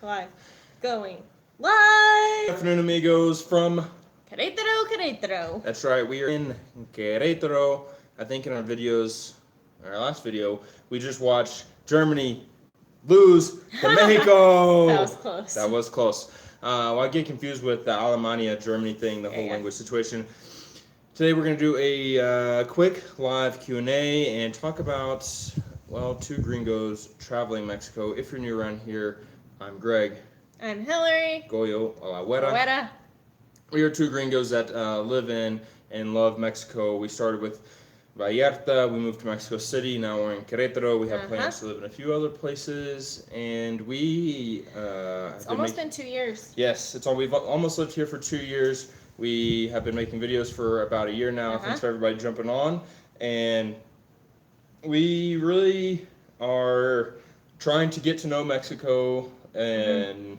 Live. Going live! Good afternoon, amigos, from Querétaro. That's right, we are in Querétaro. I think in our last video, we just watched Germany lose to Mexico. That was close. That was close. Well, I get confused with the Alemania Germany thing, the whole language situation. Today we're going to do a quick live Q&A and talk about, well, two gringos traveling Mexico. If you're new around here, I'm Greg. I'm Hillary. Goyo a la güera. We are two gringos that live in and love Mexico. We started with Vallarta, we moved to Mexico City, now we're in Querétaro. We have plans to live in a few other places, and we... it's almost been 2 years. Yes, we've almost lived here for 2 years. We have been making videos for about a year now. Thanks for everybody jumping on. And we really are trying to get to know Mexico in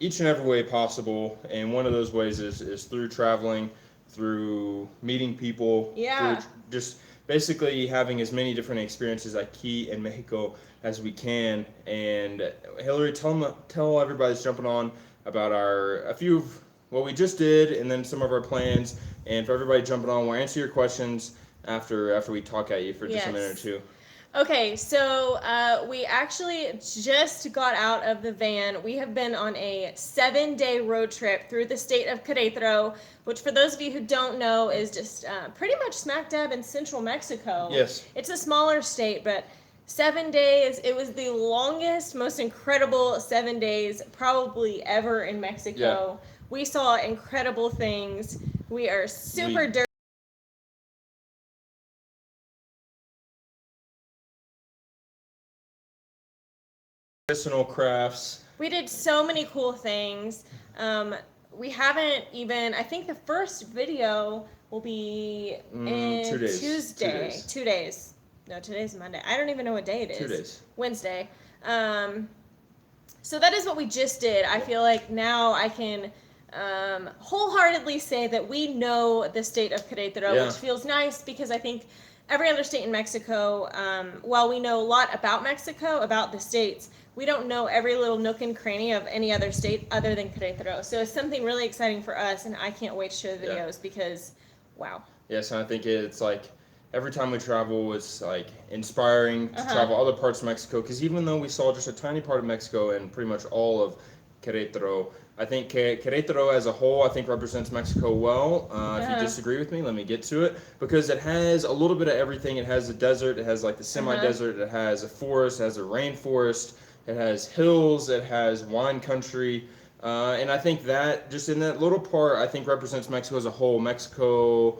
each and every way possible. And one of those ways is through traveling, through meeting people, through just basically having as many different experiences aquí in Mexico as we can. And Hillary, tell everybody that's jumping on about a few of what we just did, and then some of our plans. And for everybody jumping on, we'll answer your questions after we talk at you for just a minute or two. Okay, so we actually just got out of the van. We have been on a 7-day road trip through the state of Querétaro, which for those of you who don't know is just pretty much smack dab in central Mexico. Yes. It's a smaller state, but 7 days, it was the longest, most incredible 7 days probably ever in Mexico. Yeah. We saw incredible things. We are super dirty. Medicinal crafts. We did so many cool things. We haven't even, I think the first video will be in 2 days. Tuesday. 2 days. No, today's Monday. I don't even know what day it is. 2 days. Wednesday. So that is what we just did. I feel like now I can wholeheartedly say that we know the state of Querétaro, which feels nice because I think every other state in Mexico, while we know a lot about Mexico, about the states, we don't know every little nook and cranny of any other state other than Querétaro. So it's something really exciting for us, and I can't wait to share the videos because, wow. Yes, and I think it's like every time we travel, it's like inspiring to travel other parts of Mexico, because even though we saw just a tiny part of Mexico and pretty much all of Querétaro, I think Querétaro as a whole, I think represents Mexico well. If you disagree with me, let me get to it. Because it has a little bit of everything. It has a desert. It has like the semi-desert. It has a forest. It has a rainforest. It has hills. It has wine country. And I think that, just in that little part, I think represents Mexico as a whole. Mexico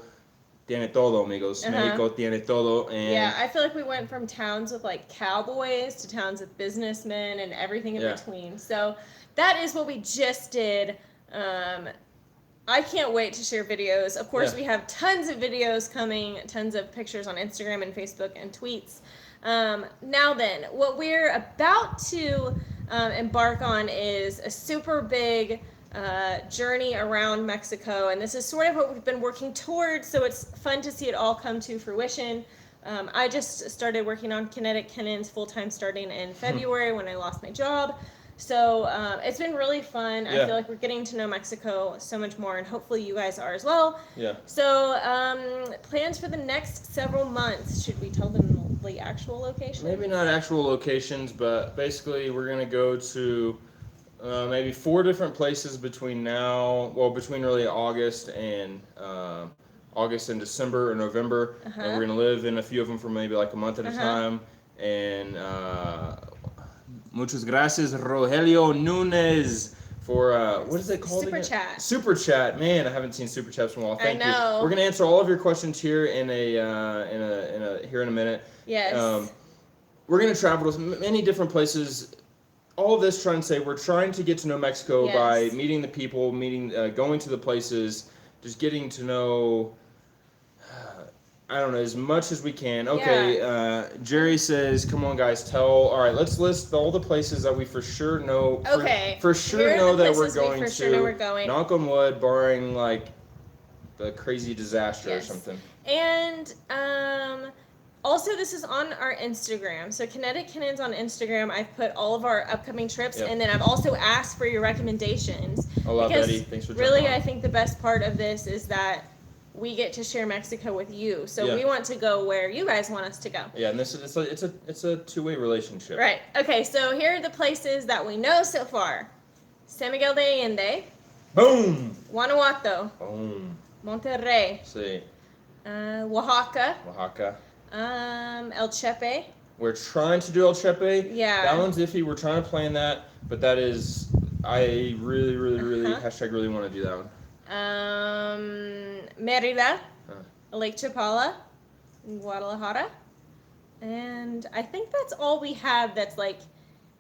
tiene todo, amigos. Mexico tiene todo. And yeah, I feel like we went from towns with like cowboys to towns with businessmen and everything in between. So that is what we just did. I can't wait to share videos. Of course, we have tons of videos coming, tons of pictures on Instagram and Facebook and tweets. Now then, what we're about to embark on is a super big journey around Mexico, and this is sort of what we've been working towards, so it's fun to see it all come to fruition. I just started working on Kinetic Cannons full-time starting in February when I lost my job. So it's been really fun. I feel like we're getting to know Mexico so much more, and hopefully you guys are as well. Yeah. So plans for the next several months. Should we tell them the actual location? Maybe not actual locations, but basically we're going to go to maybe 4 different places between really August and December or November. And we're going to live in a few of them for maybe like a month at a time. And muchas gracias, Rogelio Nunez, for what is it called Super again? Chat. Super Chat. Man, I haven't seen Super Chats in a while. Thank you. We're gonna answer all of your questions here in a minute. Yes. We're gonna travel to many different places. All of this trying to say we're trying to get to know Mexico by meeting the people, going to the places, just getting to know. I don't know, as much as we can. Okay, Jerry says, come on, guys, all right, let's list all the places that we for sure know. For sure know that we're going to. Knock on wood, barring, like, a crazy disaster or something. And Also, this is on our Instagram. So Kinetic Cannons on Instagram. I've put all of our upcoming trips, and then I've also asked for your recommendations. Hola, Betty. Thanks for really, jumping on. I think the best part of this is that we get to share Mexico with you. So we want to go where you guys want us to go. Yeah, and this is it's a two-way relationship. Right. Okay. So here are the places that we know so far: San Miguel de Allende. Boom. Guanajuato. Boom. Monterrey. See. Oaxaca. Oaxaca. El Chepe. We're trying to do El Chepe. Yeah. That one's iffy. We're trying to plan that, but that is, I really hashtag really want to do that one. Mérida, Lake Chapala, Guadalajara, and I think that's all we have that's like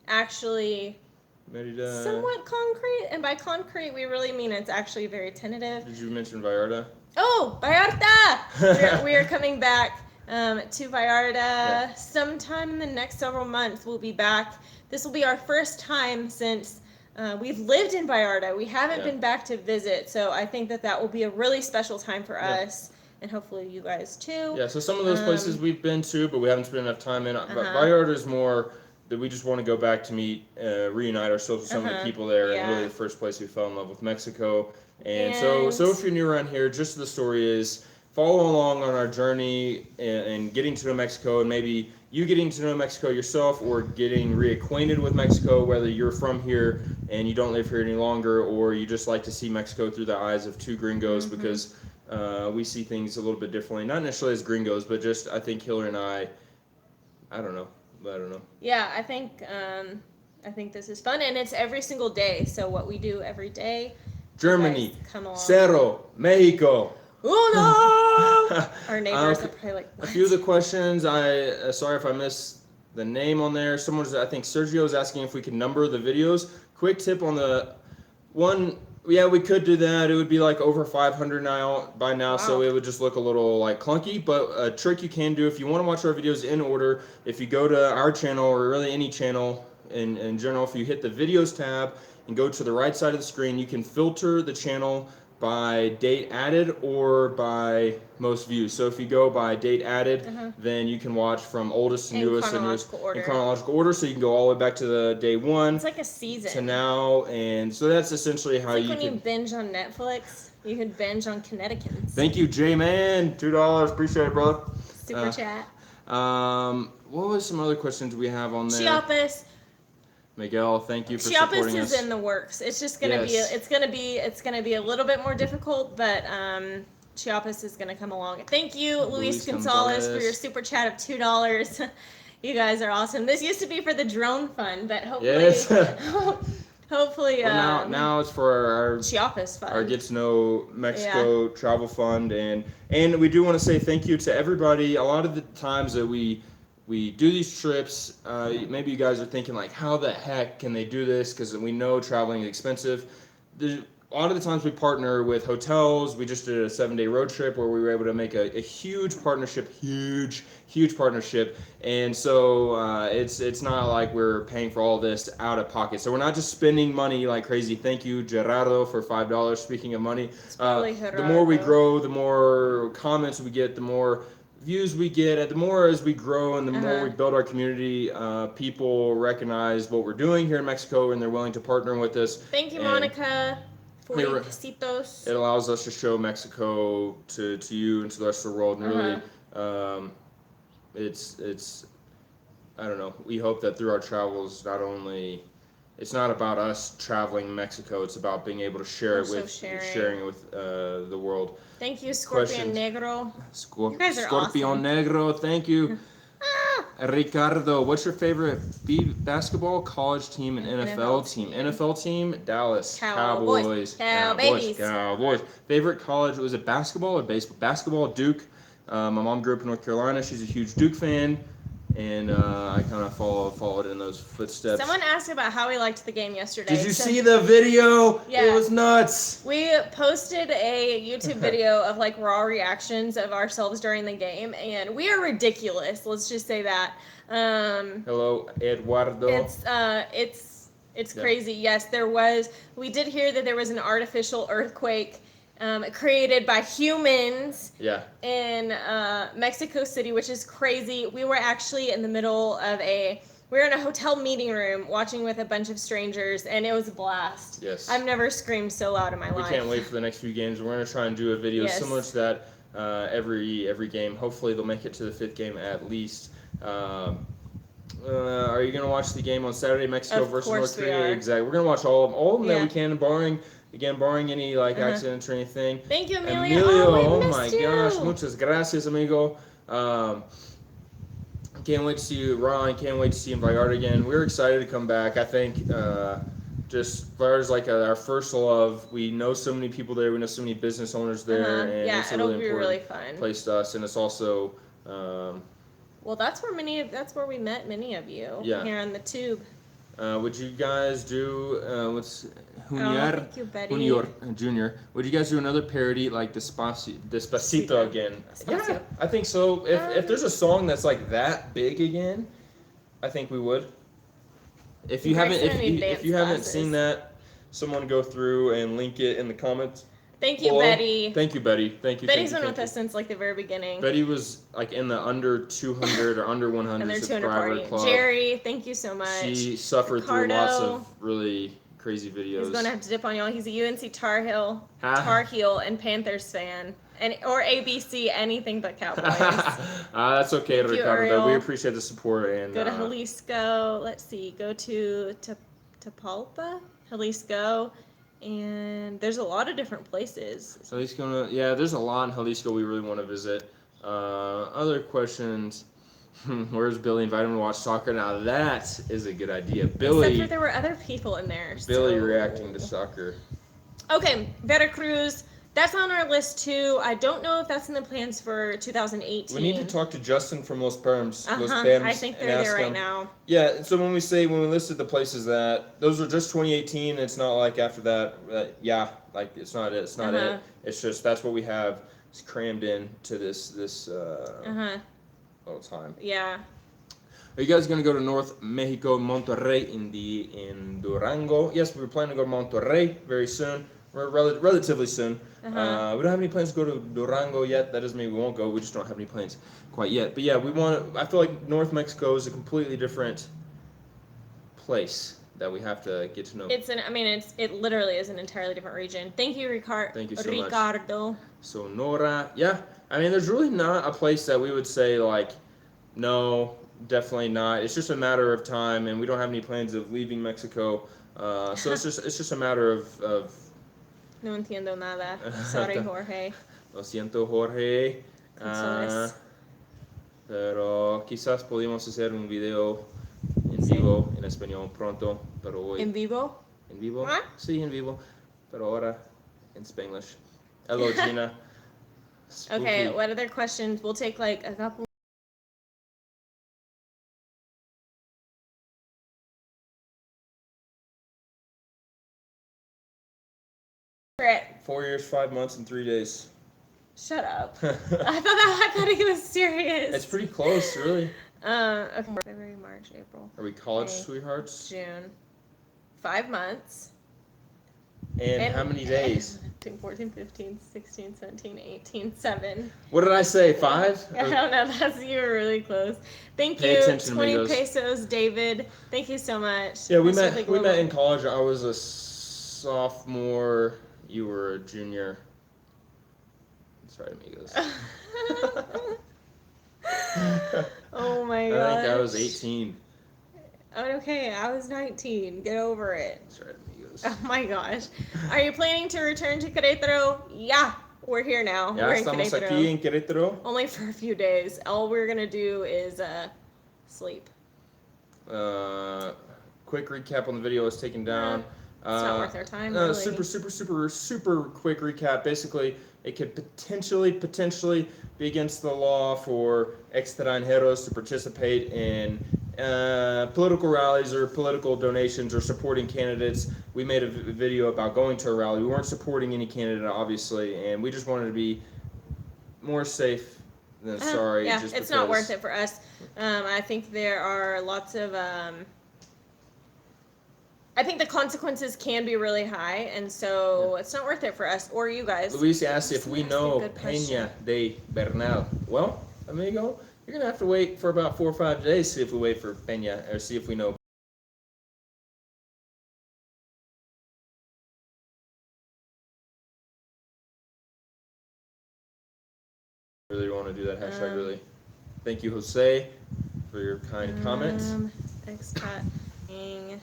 actually Mérida. Somewhat concrete, and by concrete we really mean it's actually very tentative. Did you mention Vallarta? Oh, Vallarta! we are coming back to Vallarta sometime in the next several months. We'll be back. This will be our first time since we've lived in Vallarta. We haven't been back to visit, so I think that will be a really special time for us, and hopefully you guys too. Yeah, so some of those places we've been to, but we haven't spent enough time in. But Vallarta is more that we just want to go back to meet, reunite ourselves with some of the people there, and really the first place we fell in love with Mexico. And so if you're new around here, just the story is follow along on our journey and getting to know Mexico, and maybe you getting to know Mexico yourself or getting reacquainted with Mexico, whether you're from here and you don't live here any longer, or you just like to see Mexico through the eyes of two gringos, because we see things a little bit differently. Not necessarily as gringos, but just I think Hillary and I don't know. Yeah, I think this is fun, and it's every single day. So what we do every day. Germany, Cerro, Mexico. Uno! Our neighbors are probably like, what? A few of the questions, sorry if I missed the name on there. I think Sergio is asking if we can number the videos. Quick tip on the one, we could do that. It would be like over 500 by now, so it would just look a little like clunky. But a trick you can do if you want to watch our videos in order, if you go to our channel or really any channel in general, if you hit the videos tab and go to the right side of the screen, you can filter the channel by date added or by most views. So if you go by date added, then you can watch from oldest to newest in chronological order. So you can go all the way back to the day one. It's like a season. To now, and so that's essentially how when you binge on Netflix, you can binge on Connecticut's. Thank you, J-Man. $2. Appreciate it, brother. Super chat. What was some other questions we have on there? Chiapas. Miguel, thank you for supporting us. Chiapas is in the works. It's just gonna be it's gonna be a little bit more difficult, but Chiapas is gonna come along. Thank you, Luis Gonzalez, for your super chat of $2. You guys are awesome. This used to be for the drone fund, but hopefully now it's for our Chiapas fund. Our Get to Know Mexico travel fund, and we do want to say thank you to everybody. A lot of the times that we do these trips, maybe you guys are thinking like, how the heck can they do this? Because we know traveling is expensive. A lot of the times we partner with hotels. We just did a 7-day road trip where we were able to make a huge partnership, huge partnership. And so it's not like we're paying for all this out of pocket. So we're not just spending money like crazy. Thank you, Gerardo, for $5. Speaking of money, the more we grow, the more comments we get, the more views we get, the more as we grow and the more we build our community, people recognize what we're doing here in Mexico and they're willing to partner with us. Thank you, Monica. It allows us to show Mexico to you and to the rest of the world, and really, it's I don't know. We hope that through our travels, it's not about us traveling Mexico. It's about being able to sharing it with the world. Thank you, Scorpion Negro. You guys are Scorpion awesome. Negro, thank you. Ricardo, what's your favorite basketball, college team, and NFL team? NFL team, Dallas Cowboys. Cowboys. Favorite college, was it basketball or baseball? Basketball, Duke. My mom grew up in North Carolina. She's a huge Duke fan. And I kind of followed in those footsteps. Someone asked about how we liked the game yesterday. Did you see the video? Yeah. It was nuts. We posted a YouTube video of like raw reactions of ourselves during the game, and we are ridiculous. Let's just say that. Hello, Eduardo. It's crazy. Yes, we did hear that there was an artificial earthquake created by humans Yeah. in Mexico City, which is crazy. We were actually in the middle of we were in a hotel meeting room watching with a bunch of strangers, and it was a blast. Yes. I've never screamed so loud in my life. We can't wait for the next few games. We're going to try and do a video similar to that every game. Hopefully they'll make it to the 5th game at least. Are you going to watch the game on Saturday, Mexico versus North Korea? Exactly. We're going to watch all of them that we can, barring any accidents or anything. Thank you, Emilio. Oh my gosh, muchas gracias, amigo. Can't wait to see you, Ron. Can't wait to see you in Vallarta again. We're excited to come back. I think just Vallarta's like our first love. We know so many people there. We know so many business owners there, and it's a really important fun place to us. And it's also well, that's where we met many of you here on the tube. Would you guys do thank you, Betty. Junior? Would you guys do another parody like Despacito again? Despacito. Yeah, I think so. If there's a song that's like that big again, I think we would. If you haven't seen that, someone go through and link it in the comments. Thank you, Betty. Thank you, Betty. Betty's been with us since like the very beginning. Betty was like in the under 200 or under 100 subscriber club. Jerry, thank you so much. She suffered through lots of really crazy videos. He's going to have to dip on y'all. He's a UNC Tar Heel and Panthers fan. Or ABC, anything but Cowboys. That's okay, Ricardo. We appreciate the support. And go to Jalisco. Let's see. Go to Tapalpa, Jalisco. And there's a lot of different places. Jalisco, there's a lot in Jalisco we really want to visit. Other questions. Where's Billy? Invite him to watch soccer. Now that is a good idea. Billy. Except for there were other people in there. Billy reacting to soccer. Okay, Veracruz. That's on our list too. I don't know if that's in the plans for 2018. We need to talk to Justin from Los Perms. I think they're there right now. Yeah, so when we listed the places those are just 2018, it's not like after that, it's not it. It's not it. It's just that's what we have crammed in to this little time. Yeah. Are you guys going to go to North Mexico, Monterrey in Durango? Yes, we're planning to go to Monterrey very soon. Relatively soon. We don't have any plans to go to Durango yet. That doesn't mean we won't go. We just don't have any plans quite yet. But yeah, I feel like North Mexico is a completely different place that we have to get to know. It literally is an entirely different region. Thank you, Ricardo. Thank you so much. Sonora. Yeah. There's really not a place that we would say like, no, definitely not. It's just a matter of time, and we don't have any plans of leaving Mexico. So it's just a matter of No entiendo nada. Sorry, Jorge. Lo siento, Jorge. Pero quizás podíamos hacer un video en vivo, en español pronto, pero hoy. ¿En vivo? ¿En vivo? ¿Ah? Sí, en vivo. Pero ahora en Spanglish. Hello, Gina. Okay, what other questions? We'll take like a couple. Right. 4 years, 5 months, and 3 days. Shut up. I thought he was serious. It's pretty close, really. Okay. February, March, April. Are we college sweethearts? June. 5 months. And how many days? 14, 15, 16, 17, 18, 7. What did I say, 5? I don't know. You were really close. Thank you. 20 pesos, David. Thank you so much. Yeah, we met in college. I was a sophomore. You were a junior. That's right, amigos. Oh my god. I think I was 18. Okay, I was 19. Get over it. That's right, amigos. Oh my gosh. Are you planning to return to Querétaro? Yeah, we're here now. Ya estamos aquí en Querétaro. Only for a few days. All we're gonna do is sleep. Quick recap on the video is taken down. It's not worth our time, really. Super quick recap. Basically, it could potentially be against the law for extranjeros to participate in political rallies or political donations or supporting candidates. We made a video about going to a rally. We weren't supporting any candidate, obviously, and we just wanted to be more safe than sorry. Yeah, it's not worth it for us. I think there are lots of... I think the consequences can be really high, and so it's not worth it for us or you guys. Luis asked if we know Peña de Bernal. Well, amigo, you're going to have to wait for about 4 or 5 days to see if we wait for Peña, or see if we know. Really want to do that hashtag, really. Thank you, Jose, for your kind comment. Expating.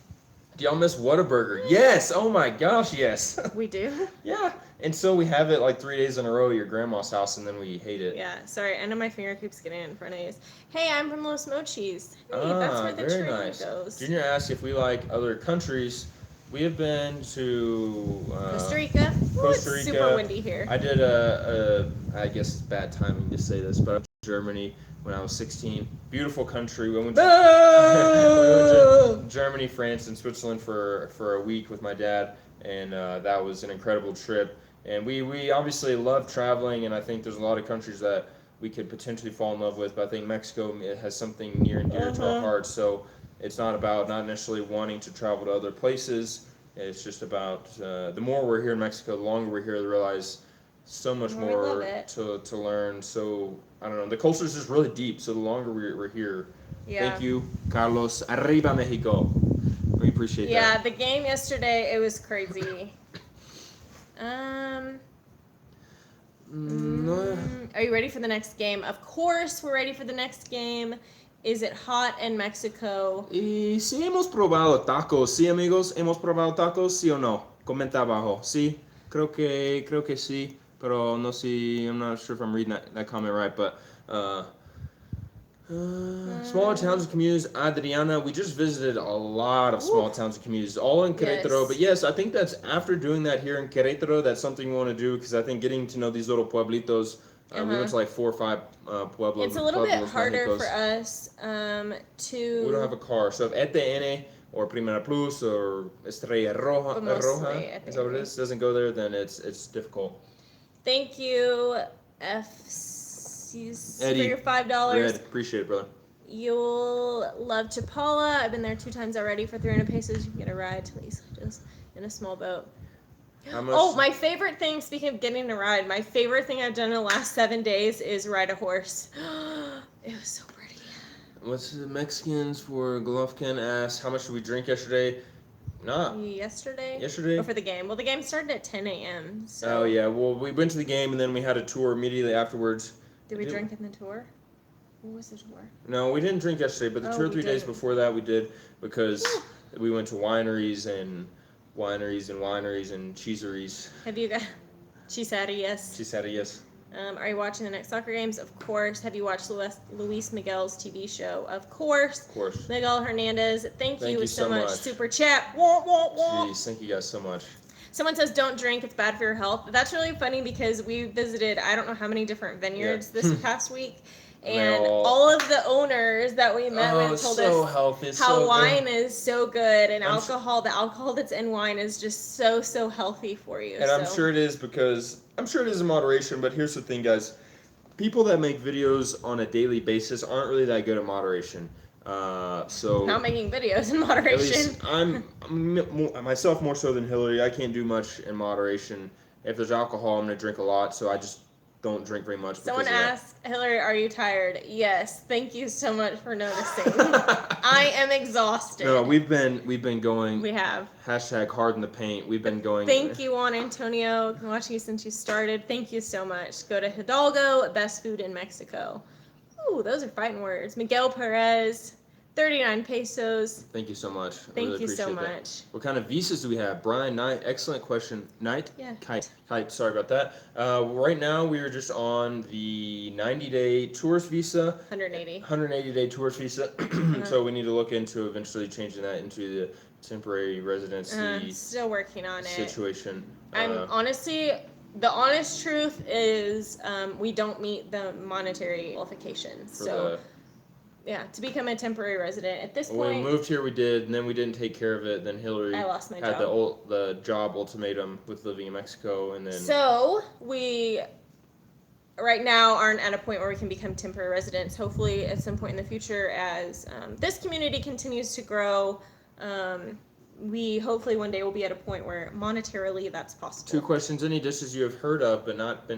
Do y'all miss Whataburger? Yes! Oh my gosh, yes! We do? Yeah. And so we have it like 3 days in a row at your grandma's house, and then we hate it. Yeah, sorry, I know my finger keeps getting in front of you. Hey, I'm from Los Mochis. Hey, that's where the train goes. Junior asked if we like other countries. We have been to Costa Rica. Costa Rica. It's super windy here. I did I guess it's bad timing to say this, but I went to Germany when I was 16. Beautiful country. We went to Germany, France, and Switzerland for a week with my dad, and that was an incredible trip. And we obviously love traveling, and I think there's a lot of countries that we could potentially fall in love with, but I think Mexico has something near and dear to our hearts. So it's not necessarily wanting to travel to other places. It's just about the more we're here in Mexico, the longer we're here, to realize so much more to learn. So I don't know, the culture is just really deep. So the longer we're here, thank you, Carlos. Arriba Mexico. We appreciate that. Yeah, the game yesterday, it was crazy. Are you ready for the next game? Of course, we're ready for the next game. Is it hot in Mexico? Y si hemos probado tacos, sí, amigos, hemos probado tacos, sí o no. Comenta abajo. Sí, creo que sí, pero no sé. I'm not sure if I'm reading that comment right, but smaller towns and communities. Adriana, we just visited a lot of small towns and communities, all in Querétaro. Yes. But yes, I think that's after doing that here in Querétaro, that's something we want to do, because I think getting to know these little pueblitos. We went to like 4 or 5 pueblos. It's a little bit harder for us to. We don't have a car, so if ETN or Primera Plus or Estrella Roja, is that what it is? Doesn't go there, then it's difficult. Thank you, FC's, for your $5. Red, appreciate it, brother. You'll love Chapala. I've been there 2 times already for 300 pesos. You can get a ride to Lisa's just in a small boat. Oh, my favorite thing, speaking of getting a ride, my favorite thing I've done in the last 7 days is ride a horse. It was so pretty. What's the Mexicans for Golovkin asked, how much did we drink yesterday? Yesterday? Yesterday? Or for the game. Well, the game started at 10 a.m. So. Oh, yeah. Well, we went to the game, and then we had a tour immediately afterwards. Did we drink in the tour? What was the tour? No, we didn't drink yesterday, but the 2 or 3 days before that we did, because we went to wineries and cheeseries. Have you got Cheeserías? Cheeserías. Are you watching the next soccer games? Of course. Have you watched Luis Miguel's TV show? Of course. Of course. Miguel Hernandez, thank you so much. Super chat. Wah, wah, wah. Jeez, thank you guys so much. Someone says don't drink, it's bad for your health. That's really funny, because we visited I don't know how many different vineyards this past week. And all of the owners that we met with told us how wine is so good, and the alcohol that's in wine is just so healthy for you. And I'm sure it is, because I'm sure it is in moderation, but here's the thing, guys. People that make videos on a daily basis aren't really that good at moderation. So not making videos in moderation. At least I'm myself more so than Hillary. I can't do much in moderation. If there's alcohol, I'm going to drink a lot, so I just don't drink very much. Someone asked, Hillary, are you tired? Yes. Thank you so much for noticing. I am exhausted. No, we've been going. We have. Hashtag hard in the paint. We've been going. Thank you, Juan Antonio. I've been watching you since you started. Thank you so much. Go to Hidalgo, best food in Mexico. Ooh, those are fighting words. Miguel Perez, 39 pesos. Thank you so much. Thank you so much. What kind of visas do we have? Brian Knight, excellent question. Knight? Yeah. Kite, sorry about that. Right now we are just on the 90-day tourist visa. 180-day tourist visa. So we need to look into eventually changing that into the temporary residency. Still working on situation. I'm honestly, the honest truth is we don't meet the monetary qualifications. Yeah, to become a temporary resident at this point. When we moved here, we did, and then we didn't take care of it. Then Hillary had the job ultimatum with living in Mexico, and then. So we, right now, aren't at a point where we can become temporary residents. Hopefully, at some point in the future, as this community continues to grow, we hopefully one day will be at a point where monetarily that's possible. 2 questions. Any dishes you have heard of but not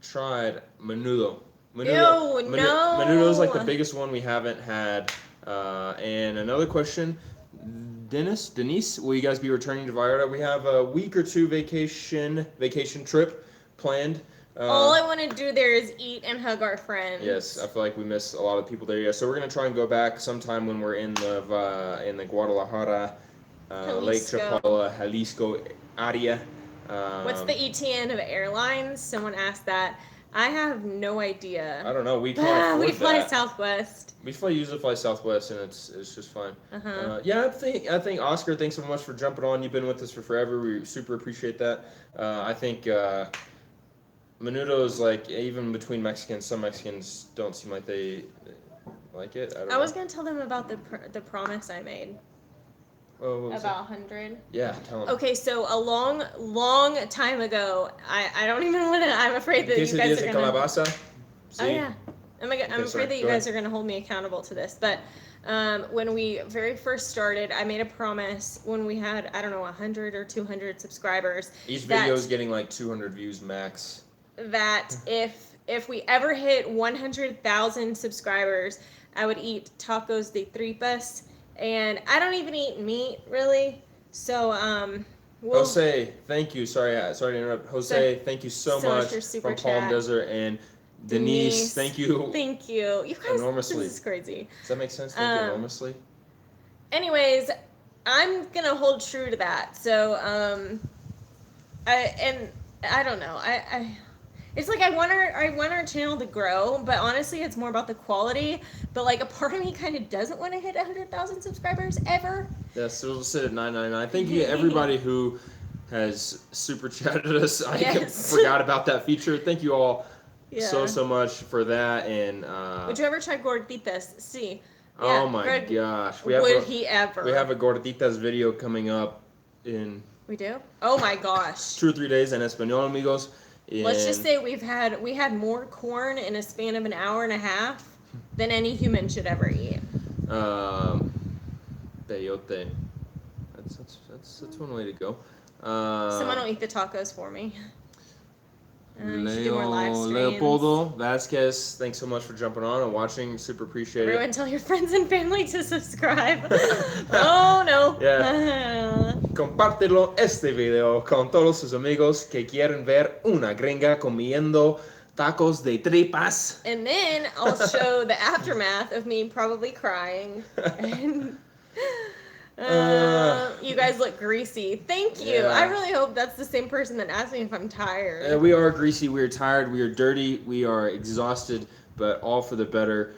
tried? Menudo. Ew, no. Menudo is like the biggest one we haven't had. And another question, Denise, will you guys be returning to Vallarta? We have a week or 2 vacation trip planned. All I want to do there is eat and hug our friends. Yes, I feel like we miss a lot of people there. Yeah, so we're gonna try and go back sometime when we're in the Guadalajara, Lake Chapala, Jalisco area. What's the ETN of airlines? Someone asked that. I have no idea. I don't know. We can't afford we fly that. Southwest. We usually fly Southwest, and it's just fine. Yeah, I think Oscar, thanks so much for jumping on. You've been with us for forever. We super appreciate that. I think Menudo is like, even between Mexicans, some Mexicans don't seem like they like it. I was gonna tell them about the promise I made. Oh, about 100. Yeah, tell them. Okay, so a long time ago, I don't even want to. I'm afraid that you guys are gonna. Calabaza? Oh yeah, I'm afraid that you guys are gonna hold me accountable to this. But when we very first started, I made a promise when we had 100 or 200 subscribers. Each video is getting like 200 views max. That if we ever hit 100,000 subscribers, I would eat tacos de tripas. And I don't even eat meat, really. So, Jose, thank you. Sorry to interrupt. Jose, thank you so much from Palm Desert. And Denise, thank you. Thank you. You guys, enormously. This is crazy. Does that make sense? Thank you enormously. Anyways, I'm going to hold true to that. So, I don't know. It's like I want our channel to grow, but honestly, it's more about the quality. But like a part of me kind of doesn't want to hit 100,000 subscribers ever. Yeah, so we'll sit at 999. Thank you to everybody who has super chatted us. I forgot about that feature. Thank you all so much for that. And would you ever try gorditas? See. Yeah, oh my gosh. Would he ever? We have a gorditas video coming up in. We do? Oh my gosh. 2 or 3 days en español, amigos. Let's just say we had more corn in a span of an hour and a half than any human should ever eat. Peyote. That's one way to go. Someone will eat the tacos for me. Do more live streams. Leopoldo Vasquez, thanks so much for jumping on and watching. Super appreciate it. Everyone tell your friends and family to subscribe. Oh no. Yeah. Compártelo este video con todos sus amigos que quieren ver una gringa comiendo tacos de tripas. And then I'll show the aftermath of me probably crying. You guys look greasy. Thank you. Yeah. I really hope that's the same person that asked me if I'm tired. We are greasy. We are tired. We are dirty. We are exhausted, but all for the better.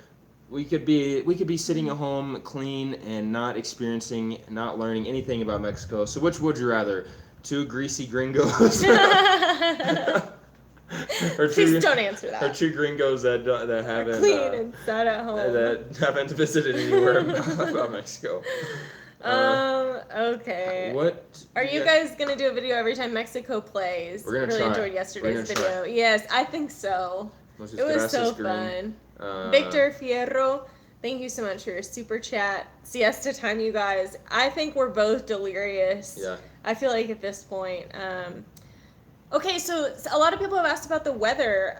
We could be sitting at home clean and not learning anything about Mexico. So which would you rather? 2 greasy gringos? Please don't answer that. Or 2 gringos that haven't clean and sat at home. That haven't visited anywhere about Mexico. Okay. What are you guys gonna do a video every time Mexico plays? We're gonna really try. Enjoyed yesterday's video. Yes, I think so. It was so fun. Victor Fierro, thank you so much for your super chat. Siesta time, you guys. I think we're both delirious. Yeah. I feel like at this point. Okay, so a lot of people have asked about the weather.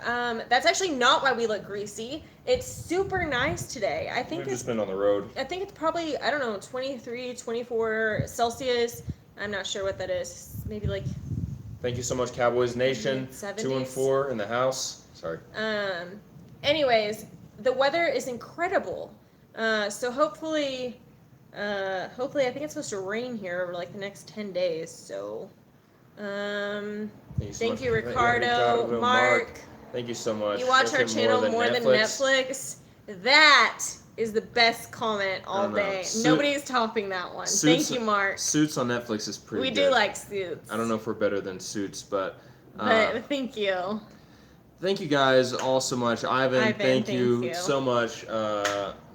That's actually not why we look greasy. It's super nice today. I think we've just been on the road. I think it's probably, 23, 24 Celsius. I'm not sure what that is. Maybe like. Thank you so much, Cowboys Nation. 2 and 4 in the house. Sorry. Anyways, the weather is incredible. So hopefully I think it's supposed to rain here over like the next 10 days. So, thank you, Ricardo, Mark. Thank you so much. You watch our channel more than Netflix. That is the best comment all day. Nobody's topping that one. Thank you, Mark. Suits on Netflix is pretty good. We do like Suits. I don't know if we're better than Suits, but thank you. Thank you guys all so much. Ivan, thank you so much.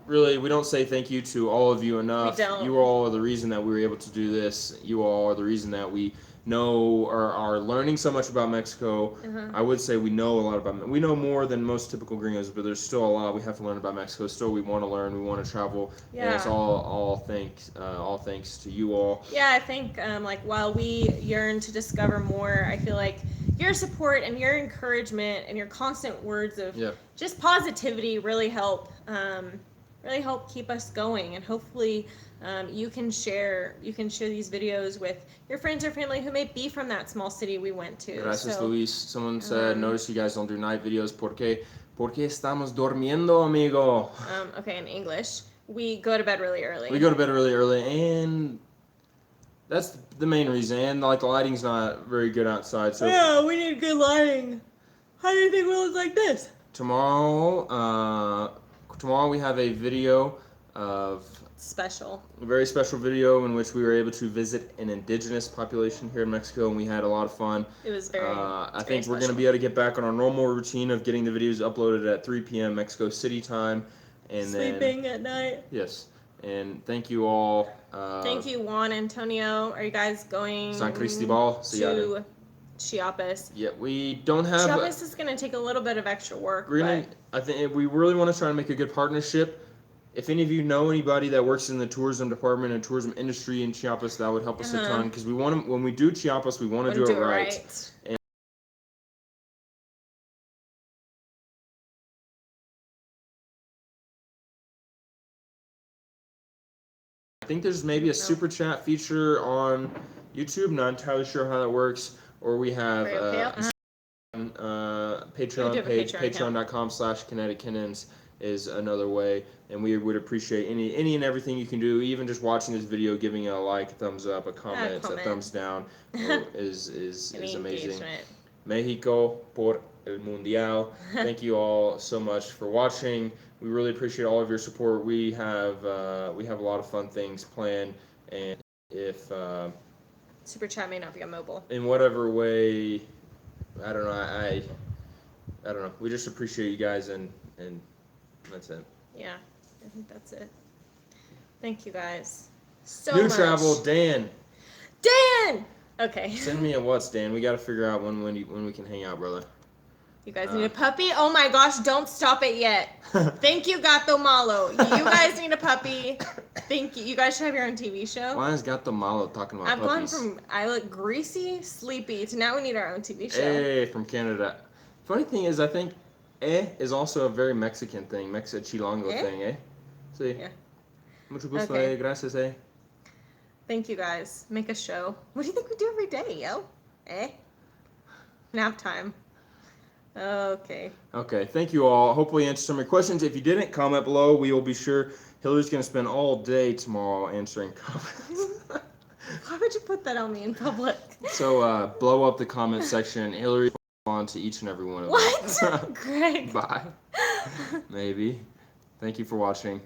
really, we don't say thank you to all of you enough. We don't. You all are the reason that we were able to do this. You all are the reason that we know or are learning so much about Mexico. I would say we know a lot about. We know more than most typical gringos, but there's still a lot we have to learn about Mexico. Still, we want to learn. We want to travel. Yeah. And it's all thanks to you all. Yeah, I think like while we yearn to discover more, I feel like your support and your encouragement and your constant words of just positivity really help keep us going. And hopefully you can share these videos with your friends or family who may be from that small city we went to. Gracias, Luis. Someone said, notice you guys don't do night videos. Porque estamos durmiendo, amigo? Okay, in English, we go to bed really early. We go to bed really early, and that's the main reason. And like the lighting's not very good outside, so yeah, we need good lighting. How do you think we look like this? Tomorrow we have a video of a very special video in which we were able to visit an indigenous population here in Mexico, and we had a lot of fun. It was very I think we're going to be able to get back on our normal routine of getting the videos uploaded at 3 p.m. Mexico City time. And sleeping at night. Yes. And thank you all. Thank you, Juan Antonio. Are you guys going San Cristobal to Chiapas? Yeah, we don't have. Chiapas is going to take a little bit of extra work. I think we really want to try and make a good partnership. If any of you know anybody that works in the tourism department and tourism industry in Chiapas, that would help us a ton, because we want to, when we do Chiapas, we want to do it right. And I think there's maybe a super chat feature on YouTube. Not entirely sure how that works. Or we have Patreon page, patreon.com/kinetickinnons is another way, and we would appreciate any and everything you can do. Even just watching this video, giving it a like, thumbs up, a comment, a thumbs down is amazing. Engagement. Mexico por el mundial. Thank you all so much for watching. We really appreciate all of your support. We have a lot of fun things planned, and if super chat may not be on mobile. In whatever way, I don't know. I don't know. We just appreciate you guys, and that's it. Yeah, I think that's it. Thank you guys so New much. travel, Dan. Dan. Okay. Send me a what's, Dan. We got to figure out when we can hang out, brother. You guys need a puppy? Oh my gosh, don't stop it yet. Thank you, Gato Malo. You guys need a puppy. Thank you. You guys should have your own TV show. Why is Gato Malo talking about puppies? I've gone from I look greasy, sleepy, to now we need our own TV show. Hey, from Canada. Funny thing is, I think is also a very Mexican thing, Chilango thing, eh? Sí. Yeah. Mucho gusto, gracias, Thank you guys. Make a show. What do you think we do every day, yo? Nap time. Okay. Okay, thank you all. Hopefully answered some of your questions. If you didn't, comment below. We will be sure. Hillary's going to spend all day tomorrow answering comments. Why would you put that on me in public? So blow up the comment section. Hillary on to each and every one of them. What? Greg. Bye. Maybe. Thank you for watching.